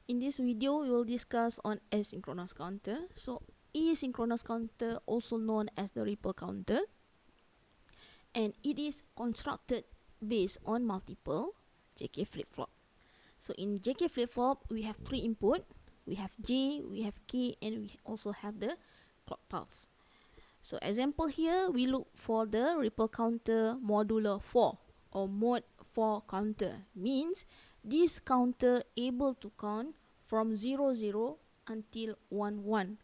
In this video, we will discuss on asynchronous counter. So asynchronous counter, also known as the ripple counter, and it is constructed based on multiple JK flip-flop. So in JK flip-flop, we have three input. We have J, we have K, and we also have the clock pulse. So example here, we look for the ripple counter modular 4 or mode 4 counter. Means this counter able to count from 0, 0 until 1, 1,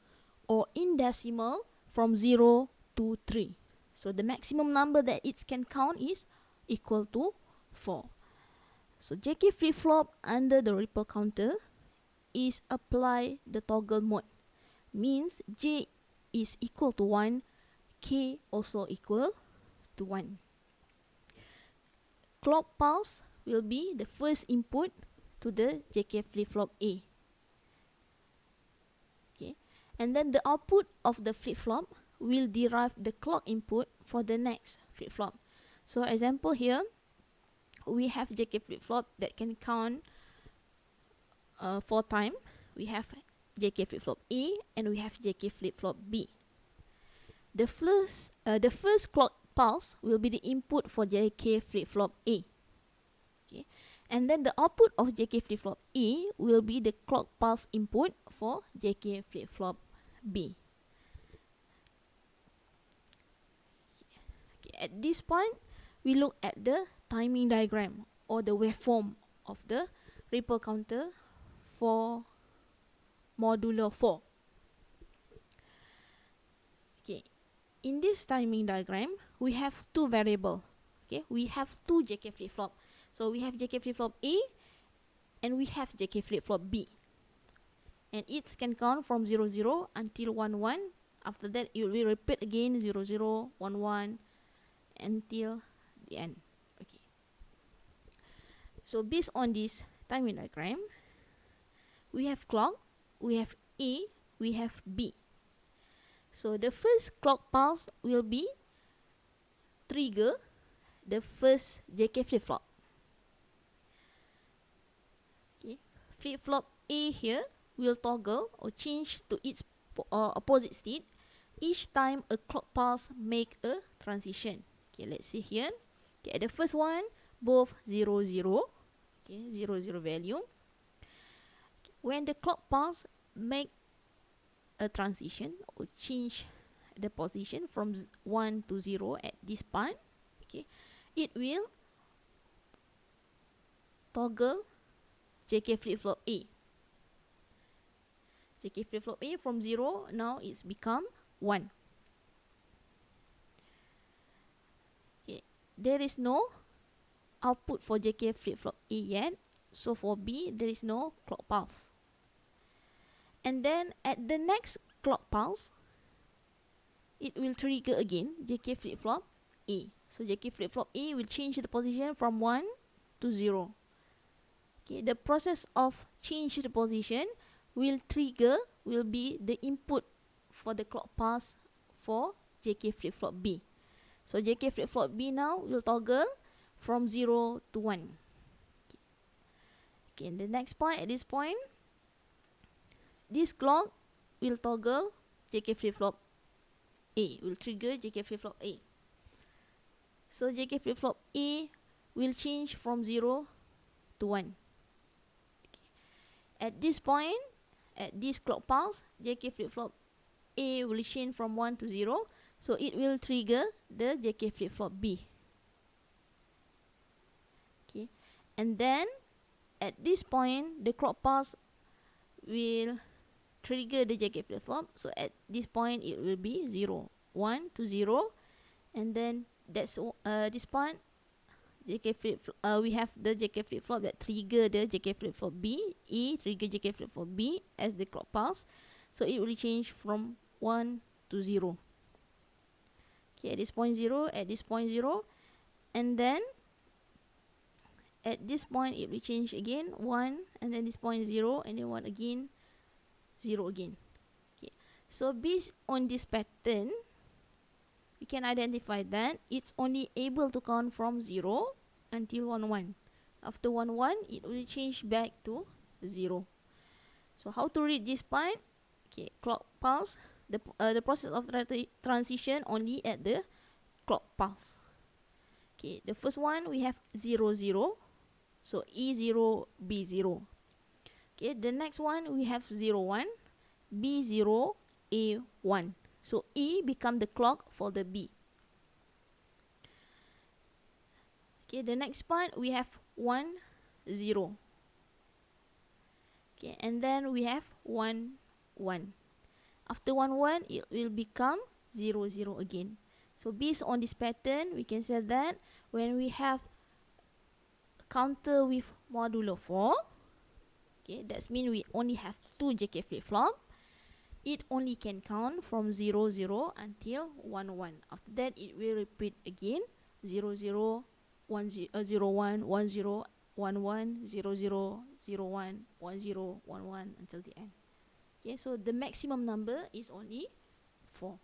or in decimal from 0 to 3. So the maximum number that it can count is equal to 4. So JK flip-flop under the ripple counter is apply the toggle mode. Means J is equal to 1, K also equal to 1. Clock pulse will be the first input to the JK flip-flop A. Okay, and then the output of the flip-flop will derive the clock input for the next flip-flop. So example here, we have JK flip-flop that can count 4 times. We have JK flip-flop A and we have JK flip-flop B. The first clock pulse will be the input for JK flip-flop A. Okay, and then the output of JK flip-flop A will be the clock pulse input for JK flip-flop B. Okay, at this point, we look at the timing diagram or the waveform of the ripple counter for modular 4. Okay, in this timing diagram, we have two variables. Okay, we have two JK flip-flop. So we have JK flip-flop A and we have JK flip-flop B. And it can count from 0, 0 until 1, 1. After that, it will repeat again 0, 0, 1, 1 until the end. Okay. So based on this timing diagram, we have clock, we have A, we have B. So the first clock pulse will be trigger the first JK flip-flop. Okay. Flip-flop A here will toggle or change to its opposite state each time a clock pulse make a transition. Okay, let's see here. Okay, the first one, both 0, 0. Okay, 0, 0 value. When the clock pulse make a transition or change the position from 1 to 0 at this point, okay, it will toggle JK flip-flop A. JK flip-flop A from 0, now it's become 1. Okay, there is no output for JK flip-flop A yet, so for B, there is no clock pulse. And then at the next clock pulse, it will trigger again JK flip-flop A. So JK flip-flop A will change the position from 1 to 0. Okay, the process of change the position will be the input for the clock pulse for JK flip-flop B. So JK flip-flop B now will toggle from 0 to 1. Okay, and the next point, at this point, this clock will toggle JK flip-flop A, will trigger JK flip-flop A. So JK flip-flop A will change from 0 to 1. Okay. At this point, at this clock pulse, JK flip-flop A will change from 1 to 0, so it will trigger the JK flip-flop B. Okay, and then at this point, the clock pulse will trigger the JK flip-flop. So at this point, it will be 0, 1 to 0, and then that's this point. JK we have the JK flip-flop that trigger the JK flip-flop B. E trigger JK flip-flop B as the clock pulse, so it will change from 1 to 0. Okay, at this point 0, at this point 0, and then at this point it will change again 1, and then this point 0, and then 1 again, 0 again. Okay, so based on this pattern, we can identify that it's only able to count from 0 until 1, 1. After 1, 1, it will change back to 0. So how to read this part? Okay, clock pulse. The process of transition only at the clock pulse. Okay, the first one we have 0 0. So E0 B0. Okay, the next one we have 0 1 B0 A1. So E become the clock for the B. Okay, the next part we have 1 0. Okay, and then we have 1 1. After 1 1, it will become 0 0 again. So based on this pattern, we can say that when we have a counter with modulo 4, okay, that means we only have 2 JK flip-flop. It only can count from 0 0 until 1 1. After that, it will repeat again 0 0 1 0 1 1 0 1 1 0 0 0 1 1 0 1 1 until the end. Okay, so the maximum number is only 4.